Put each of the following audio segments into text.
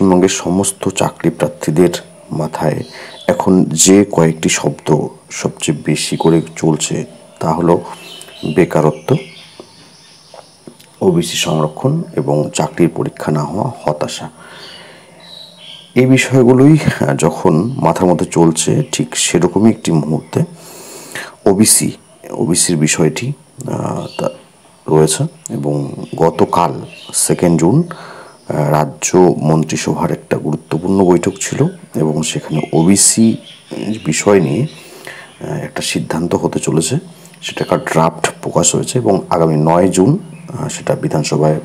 পশ্চিমবঙ্গের সমস্ত চাকরি প্রার্থীদের মাথায় এখন যে কয়েকটি শব্দ সবচেয়ে বেশি করে চলছে তা হলো বেকারত্ব, ওবিসি সংরক্ষণ এবং চাকরির পরীক্ষা না হওয়া, হতাশা। এই বিষয়গুলোই যখন মাথার মধ্যে চলছে, ঠিক সেরকমই একটি মুহূর্তে ওবিসির বিষয়টি রয়েছে। এবং গতকাল 2 জুন রাজ্য মন্ত্রিসভার একটা গুরুত্বপূর্ণ বৈঠক ছিল এবং সেখানে ওবিসি বিষয় নিয়ে একটা সিদ্ধান্ত হতে চলেছে। সেটাকার ড্রাফট প্রকাশ হয়েছে এবং আগামী 9 জুন সেটা বিধানসভায়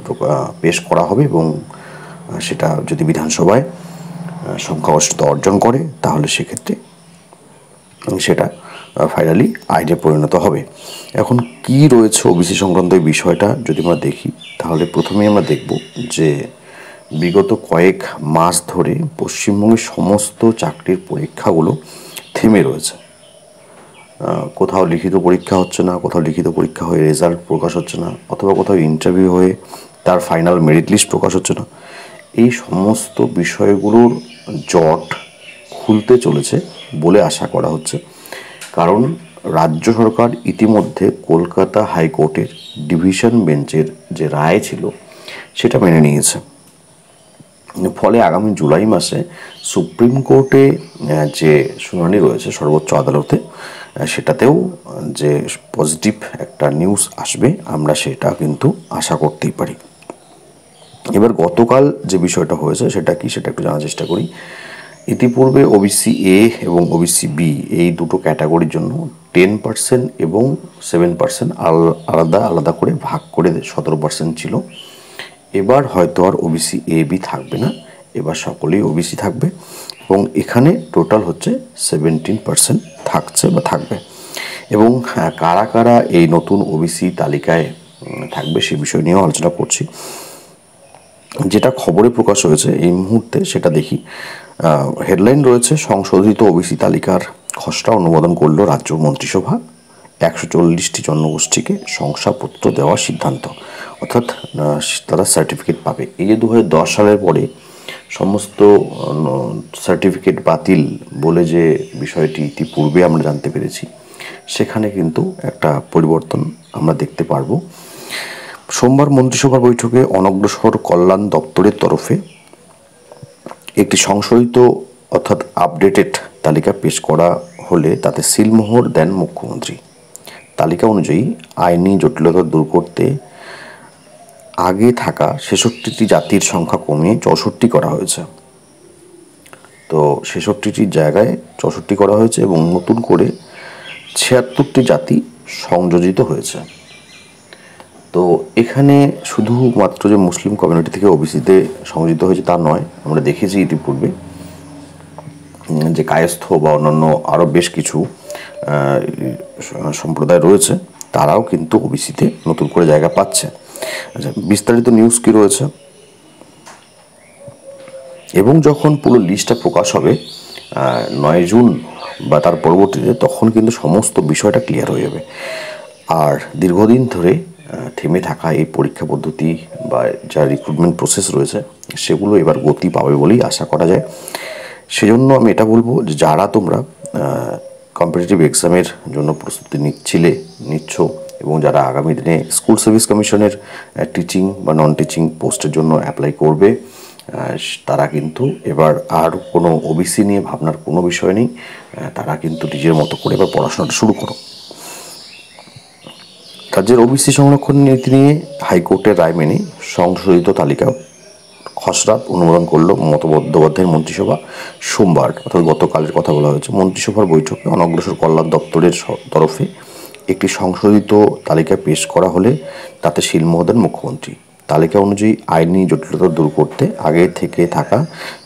পেশ করা হবে এবং সেটা যদি বিধানসভায় সংখ্যাগরিষ্ঠতা অর্জন করে তাহলে সেক্ষেত্রে সেটা ফাইনালি আইনে পরিণত হবে। এখন কি রয়েছে ওবিসি সংক্রান্ত এই বিষয়টা যদি আমরা দেখি, তাহলে প্রথমেই আমরা দেখব যে বিগত কয়েক মাস ধরে পশ্চিমবঙ্গের সমস্ত চাকরির পরীক্ষাগুলো থেমে রয়েছে। কোথাও লিখিত পরীক্ষা হচ্ছে না, কোথাও লিখিত পরীক্ষা হয়ে রেজাল্ট প্রকাশ হচ্ছে না, অথবা কোথাও ইন্টারভিউ হয়ে তার ফাইনাল মেরিট লিস্ট প্রকাশ হচ্ছে না। এই সমস্ত বিষয়গুলোর জট খুলতে চলেছে বলে আশা করা হচ্ছে, কারণ রাজ্য সরকার ইতিমধ্যে কলকাতা হাইকোর্টের ডিভিশন বেঞ্চের যে রায় ছিল সেটা মেনে নিয়েছে। ফলে আগামী জুলাই মাসে সুপ্রিম কোর্টে যে শুনানি রয়েছে সর্বোচ্চ আদালতে, সেটাতেও যে পজিটিভ একটা নিউজ আসবে আমরা সেটা কিন্তু আশা করতেই পারি। এবার গতকাল যে বিষয়টা হয়েছে সেটা কি, সেটা একটু জানার চেষ্টা করি। ইতিপূর্বে ওবিসি এ এবং ওবিসি বি এই দুটো ক্যাটাগরির জন্য 10% এবং 7% আলাদা আলাদা করে ভাগ করে 17% ছিল। এবার হয়তো আর ওবিসি এ বি থাকবে না, এবার সকলেই ওবিসি থাকবে এবং এখানে টোটাল হচ্ছে 17% থাকছে বা থাকবে। এবং কারা কারা এই নতুন ওবিসি তালিকায় থাকবে সে বিষয় নিয়েও আলোচনা করছি। যেটা খবরে প্রকাশ হয়েছে এই মুহূর্তে সেটা দেখি। হেডলাইন রয়েছে, সংশোধিত ওবিসি তালিকার খসড়া অনুমোদন করল রাজ্য মন্ত্রিসভা, 140টি জনগোষ্ঠীকে শংসাপত্র দেওয়ার সিদ্ধান্ত, অর্থাৎ তারা সার্টিফিকেট পাবে। এই যে 2010 সালের পরে সমস্ত সার্টিফিকেট বাতিল বলে যে বিষয়টি ইতিপূর্বে আমরা জানতে পেরেছি, সেখানে কিন্তু একটা পরিবর্তন আমরা দেখতে পারবো। সোমবার মন্ত্রিসভার বৈঠকে অনগ্রসর কল্যাণ দপ্তরের তরফে একটি সংশোধিত অর্থাৎ আপডেটেড তালিকা পেশ করা হলে তাতে সিলমোহর দেন মুখ্যমন্ত্রী। তালিকা অনুযায়ী আইনি জটিলতা দূর করতে আগে থাকা 66টি জাতির সংখ্যা কমিয়ে 64 করা হয়েছে। তো 66টির জায়গায় 64 করা হয়েছে এবং নতুন করে 76টি জাতি সংযোজিত হয়েছে। তো এখানে শুধুমাত্র যে মুসলিম কমিউনিটি থেকে ওবিসিতে সংযোজিত হয়েছে তা নয়, আমরা দেখেছি ইতিপূর্বে যে কায়স্থ বা অন্যান্য আরও বেশ কিছু সম্প্রদায় রয়েছে, তারাও কিন্তু ওবিসিতে নতুন করে জায়গা পাচ্ছে। আচ্ছা, বিস্তারিত নিউজ কি রয়েছে, এবং যখন পুরো লিস্টটা প্রকাশ হবে 9 জুন বা তার পরবর্তীতে, তখন কিন্তু সমস্ত বিষয়টা ক্লিয়ার হয়ে যাবে। আর দীর্ঘদিন ধরে থেমে থাকা এই পরীক্ষা পদ্ধতি বা যা রিক্রুটমেন্ট প্রসেস রয়েছে সেগুলো এবার গতি পাবে বলেই আশা করা যায়। সেজন্য আমি এটা বলবো যে যারা তোমরা কম্পিটিটিভ এক্সামের জন্য প্রস্তুতি নিচ্ছ এবং যারা আগামী দিনে স্কুল সার্ভিস কমিশনের টিচিং বা নন টিচিং পোস্টের জন্য অ্যাপ্লাই করবে, তারা কিন্তু এবার আর কোনো ওবিসি নিয়ে ভাবনার কোনো বিষয় নেই। তারা কিন্তু নিজের মতো করে এবার পড়াশোনাটা শুরু করো। রাজ্যের ওবিসি সংরক্ষণ নীতি নিয়ে হাইকোর্টের রায় মেনে সংশোধিত তালিকা খসড়া অনুমোদন করল মমতা বন্দ্যোপাধ্যায়ের মন্ত্রিসভা সোমবার, অর্থাৎ গতকালের কথা বলা হয়েছে। মন্ত্রিসভার বৈঠকে অনগ্রসর কল্যাণ দপ্তরের তরফে একটি সংশোধিত তালিকা পেশ করা হলে তাতে সিলমোহর দেন মুখ্যমন্ত্রী। তালিকা অনুযায়ী আইনি জটিলতা দূর করতে আগে থেকে থাকা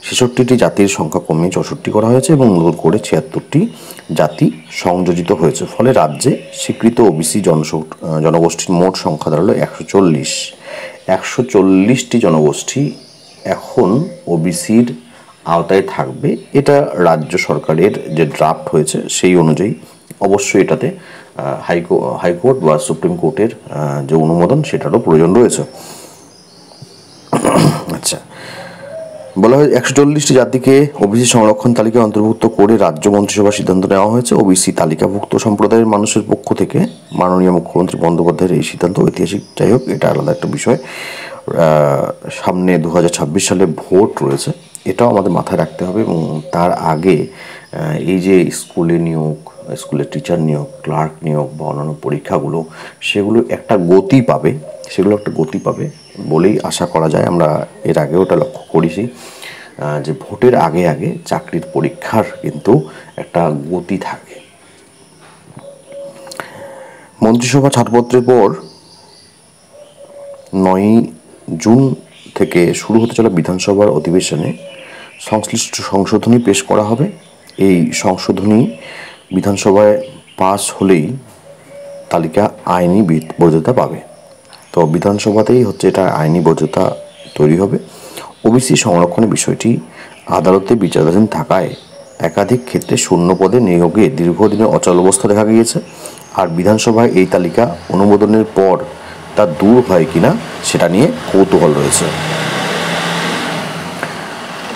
66টি জাতির সংখ্যা কমিয়ে 64 করা হয়েছে এবং নতুন করে 76টি জাতি সংযোজিত হয়েছে। ফলে রাজ্যে স্বীকৃত ওবিসি জনগোষ্ঠীর মোট সংখ্যা দাঁড়ালো 140। 140টি জনগোষ্ঠী এখন ওবিসির আওতায় থাকবে। এটা রাজ্য সরকারের যে ড্রাফট হয়েছে সেই অনুযায়ী। অবশ্যই এটাতে হাইকোর্ট বা সুপ্রিম কোর্টের যে অনুমোদন সেটারও প্রয়োজন রয়েছে। আচ্ছা, বলা হয় 140টি জাতিকে ওবিসি সংরক্ষণ তালিকায় অন্তর্ভুক্ত করে রাজ্য মন্ত্রিসভার সিদ্ধান্ত নেওয়া হয়েছে। ওবিসি তালিকাভুক্ত সম্প্রদায়ের মানুষের পক্ষ থেকে মাননীয় মুখ্যমন্ত্রী বন্দ্যোপাধ্যায়ের এই সিদ্ধান্ত ঐতিহাসিক। যাই হোক, এটা আলাদা একটা বিষয়। সামনে 2026 সালে ভোট রয়েছে, এটাও আমাদের মাথায় রাখতে হবে। এবং তার আগে এই যে স্কুলে নিয়োগ, স্কুলের টিচার নিয়োগ, ক্লার্ক নিয়োগ বা অন্যান্য পরীক্ষাগুলো, সেগুলো একটা গতি পাবে বলেই আশা করা যায়। আমরা এর আগেও ওটা লক্ষ্য করেছি যে ভোটের আগে আগে চাকরির পরীক্ষার কিন্তু একটা গতি থাকে। মন্ত্রিসভা ছাড়পত্রের পর 9 জুন থেকে শুরু হতে চলা বিধানসভার অধিবেশনে সংশ্লিষ্ট সংশোধনী পেশ করা হবে। এই সংশোধনী বিধানসভায় পাস হলেই তালিকা আইনি বৈধতা পাবে। তো বিধানসভাতেই হচ্ছে এটা আইনি বৈধতা তৈরি হবে। ওবিসি সংরক্ষণের বিষয়টি আদালতে বিচারাধীন থাকায় একাধিক ক্ষেত্রে শূন্য পদে নিয়োগে দীর্ঘদিনের অচলাবস্থা দেখা গিয়েছে। আর বিধানসভায় এই তালিকা অনুমোদনের পর তা দূর হয় কিনা সেটা নিয়ে কৌতূহল রয়েছে।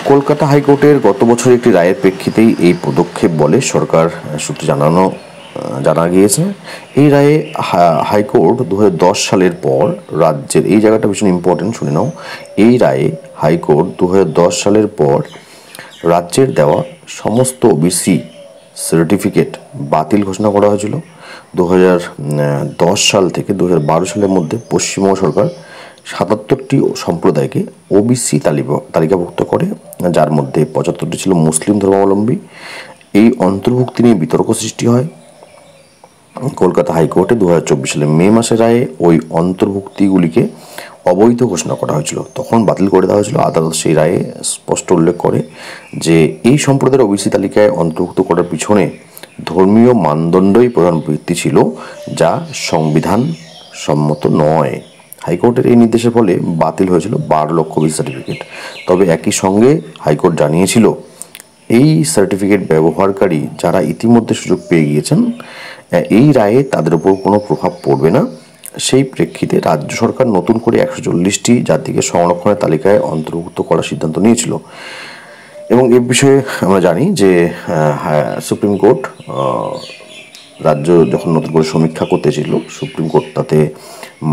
কলকাতা হাইকোর্টের গত বছর একটি রায়ের প্রেক্ষিতেই এই পদক্ষেপ বলে সরকার সূত্রে জানা গিয়েছে। এই রায়ে হাইকোর্ট 2010 সালের পর রাজ্যের, এই জায়গাটা ভীষণ ইম্পর্টেন্ট, শুনে নাও। এই রায়ে হাইকোর্ট 2010 সালের পর রাজ্যের দেওয়া সমস্ত ওবিসি সার্টিফিকেট বাতিল ঘোষণা করা হয়েছিল। 2010 সাল থেকে 2012 সালের মধ্যে পশ্চিমবঙ্গ সরকার 77টি সম্প্রদায়কে ওবিসি তালিকাভুক্ত করে, যার মধ্যে 75টি ছিল মুসলিম ধর্মাবলম্বী। এই অন্তর্ভুক্তি নিয়ে বিতর্ক সৃষ্টি হয়। কলকাতা হাইকোর্টে 2024 সালে মে মাসের রায়ে ওই অন্তর্ভুক্তিগুলিকে অবৈধ ঘোষণা করা হয়েছিল, তখন বাতিল করে দেওয়া হয়েছিল। আদালত সেই রায়ে স্পষ্ট উল্লেখ করে যে এই সম্প্রদায়ের ওবিসি তালিকায় অন্তর্ভুক্ত করার পিছনে ধর্মীয় মানদণ্ডই প্রধান ভিত্তি ছিল, যা সংবিধান সম্মত নয়। হাইকোর্টের এই নির্দেশের ফলে বাতিল হয়েছিল 12 লক্ষ ওবিসি সার্টিফিকেট। তবে একই সঙ্গে হাইকোর্ট জানিয়েছিল এই সার্টিফিকেট ব্যবহারকারী যারা ইতিমধ্যে সুযোগ পেয়ে গিয়েছেন, এই রায়ে তাদের উপর কোনো প্রভাব পড়বে না। সেই প্রেক্ষিতে রাজ্য সরকার নতুন করে 140টি জাতিকে সংরক্ষণের তালিকায় অন্তর্ভুক্ত করার সিদ্ধান্ত নিয়েছিল। এবং এ বিষয়ে আমরা জানি যে সুপ্রিম কোর্ট রাজ্য যখন নতুন করে সমীক্ষা করতে ছিল, সুপ্রিম কোর্ট তাতে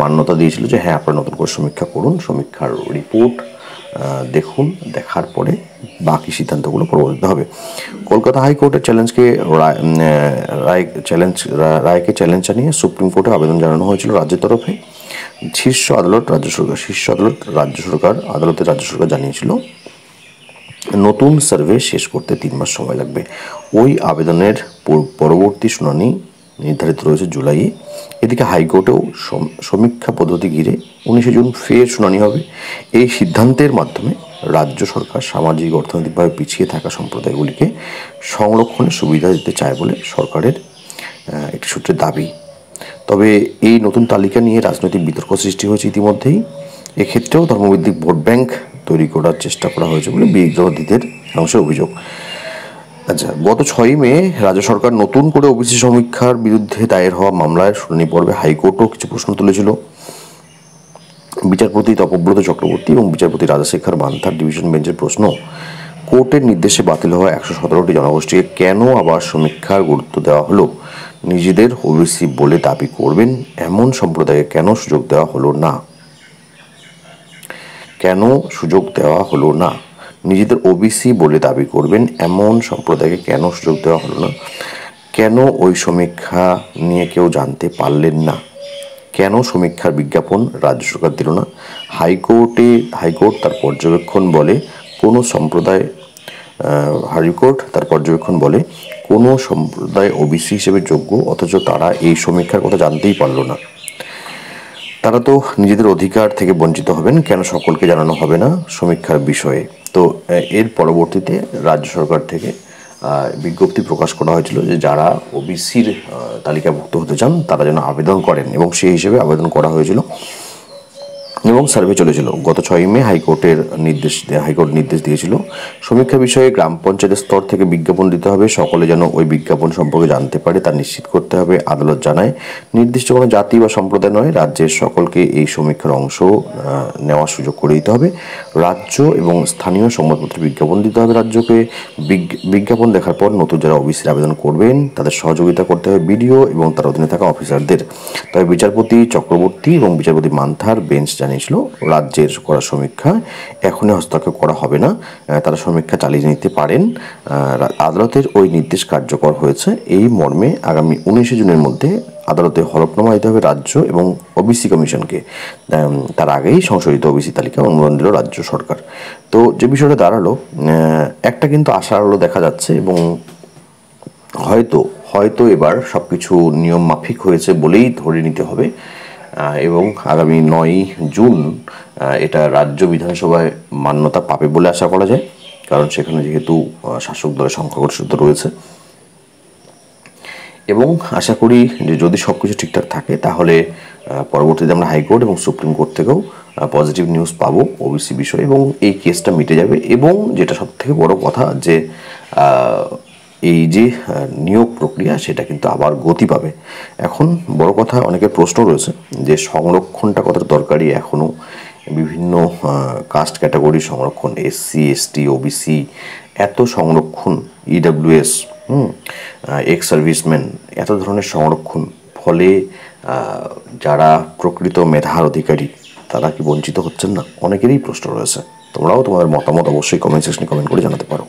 মান্যতা দিয়েছিল যে হ্যাঁ, আপনারা নতুন করে সমীক্ষা করুন, সমীক্ষার রিপোর্ট দেখুন, দেখার পরে বাকি সিদ্ধান্তগুলো পরবর্তীতে হবে। কলকাতা হাইকোর্টের রায়কে চ্যালেঞ্জ জানিয়ে সুপ্রিম কোর্টে আবেদন জানানো হয়েছিল রাজ্যের তরফে। শীর্ষ আদালত রাজ্য সরকার জানিয়েছিল নতুন সার্ভে শেষ করতে 3 মাস সময় লাগবে। ওই আবেদনের পরবর্তী শুনানি নির্ধারিত রয়েছে জুলাইয়ে। এদিকে হাইকোর্টেও সমীক্ষা পদ্ধতি ঘিরে 19 জুন ফের শুনানি হবে। এই সিদ্ধান্তের মাধ্যমে রাজ্য সরকার সামাজিক অর্থনৈতিকভাবে পিছিয়ে থাকা সম্প্রদায়গুলিকে সংরক্ষণের সুবিধা দিতে চায় বলে সরকারের একটি সূত্রের দাবি। তবে এই নতুন তালিকা নিয়ে রাজনৈতিক বিতর্ক সৃষ্টি হয়েছে ইতিমধ্যেই। এক্ষেত্রেও ধর্মভিত্তিক ভোট ব্যাংক তৈরি করার চেষ্টা করা হয়েছে বলে বিরোধীদের অংশের অভিযোগ। আচ্ছা, গত 6 মে রাজ্য সরকার নতুন করে ওবিসি সমীক্ষার বিরুদ্ধে দায়ের হওয়া মামলার শুনানি পর্বে হাইকোর্টও কিছু প্রশ্ন তুলেছিল। বিচারপতি তপব্রত চক্রবর্তী এবং বিচারপতি রাজাশেখর মান্থার ডিভিশন বেঞ্চের প্রশ্ন, কোর্টের নির্দেশে বাতিল হওয়া 117টি জনগোষ্ঠীকে কেন আবার সমীক্ষার গুরুত্ব দেওয়া হলো? নিজেদের ওবিসি বলে দাবি করবেন এমন সম্প্রদায়কে কেন সুযোগ দেওয়া হলো না? নিজেদের ওবিসি বলে দাবি করবেন এমন সম্প্রদায়কে কেন সুযোগ দেওয়া হলো না? কেন ওই সমীক্ষা নিয়ে কেউ জানতে পারলেন না? কেন সমীক্ষার বিজ্ঞাপন রাজ্য সরকার দিল না? হাইকোর্ট তার পর্যবেক্ষণ বলে কোনো সম্প্রদায় ওবিসি হিসেবে যোগ্য, অথচ তারা এই সমীক্ষার কথা জানতেই পারল না। তারা তো নিজেদের অধিকার থেকে বঞ্চিত হবেন, কেন সকলকে জানানো হবে না সমীক্ষার বিষয়ে? তো এর পরবর্তীতে রাজ্য সরকার থেকে বিজ্ঞপ্তি প্রকাশ করা হয়েছিল যে যারা ওবিসির তালিকাভুক্ত হতে চান তারা যেন আবেদন করেন, এবং সেই হিসেবে আবেদন করা হয়েছিল এবং সার্ভে চলেছিল। গত 6 মে হাইকোর্ট নির্দেশ দিয়েছিল সমীক্ষা বিষয়ে গ্রাম পঞ্চায়েতের স্তর থেকে বিজ্ঞাপন দিতে হবে, সকলে যেন ওই বিজ্ঞাপন সম্পর্কে জানতে পারে তা নিশ্চিত করতে হবে। আদালত জানায় নির্দিষ্ট কোনো জাতি বা সম্প্রদায় নয়, রাজ্যের সকলকে এই সমীক্ষার অংশ নেওয়ার সুযোগ করে দিতে হবে। রাজ্য এবং স্থানীয় সংবাদপত্রে বিজ্ঞাপন দিতে হবে রাজ্যকে। বিজ্ঞাপন দেখার পর নতুন যারা ওবিসির আবেদন করবেন তাদের সহযোগিতা করতে হবে বিডিও এবং তার অধীনে থাকা অফিসারদের। তবে বিচারপতি চক্রবর্তী এবং বিচারপতি মান্থার বেঞ্চ জানিয়েছিল রাজ্যের করা সমীক্ষা এখনই হস্তক্ষেপ করা হবে না, তারা সমীক্ষা চালিয়ে নিতে পারেন। আদালতের ওই নির্দেশ কার্যকর হয়েছে এই মর্মে আগামী 19 জুনের মধ্যে আদালতে হলফনামা দিতে হবে রাজ্য এবং ওবিসি কমিশনকে। তার আগেই সংশোধিত ওবিসি তালিকা অনুমোদন দিল রাজ্য সরকার। তো যে বিষয়টা দাঁড়ালো, একটা কিন্তু আশার আলো দেখা যাচ্ছে এবং হয়তো হয়তো এবার সব কিছু নিয়ম মাফিক হয়েছে বলেই ধরে নিতে হবে এবং আগামী 9 জুন এটা রাজ্য বিধানসভায় মান্যতা পাবে বলে আশা করা যায়, কারণ সেখানে যেহেতু শাসক দলের সংখ্যাগরিষ্ঠতা রয়েছে। এবং আশা করি যে যদি সব কিছু ঠিকঠাক থাকে তাহলে পরবর্তীতে আমরা হাইকোর্ট এবং সুপ্রিম কোর্ট থেকেও পজিটিভ নিউজ পাবো ওবিসি বিষয়ে এবং এই কেসটা মিটে যাবে। এবং যেটা সবথেকে বড় কথা যে এই যে নিয়োগ প্রক্রিয়া সেটা কিন্তু আবার গতি পাবে। এখন বড় কথা অনেকের প্রশ্ন রয়েছে যে সংরক্ষণটা কতটা দরকারি এখনও, বিভিন্ন কাস্ট ক্যাটাগরি সংরক্ষণ, এসসি এসটি ওবিসি, এত সংরক্ষণ, ইডাব্লিউএস, এক্স সার্ভিসম্যান, এত ধরনের সংরক্ষণ, ফলে যারা প্রকৃত মেধার অধিকারী তারা কি বঞ্চিত হচ্ছেন না? অনেকেরই প্রশ্ন রয়েছে। তোমরাও তোমাদের মতামত অবশ্যই কমেন্ট সেকশনে কমেন্ট করে জানাতে পারো।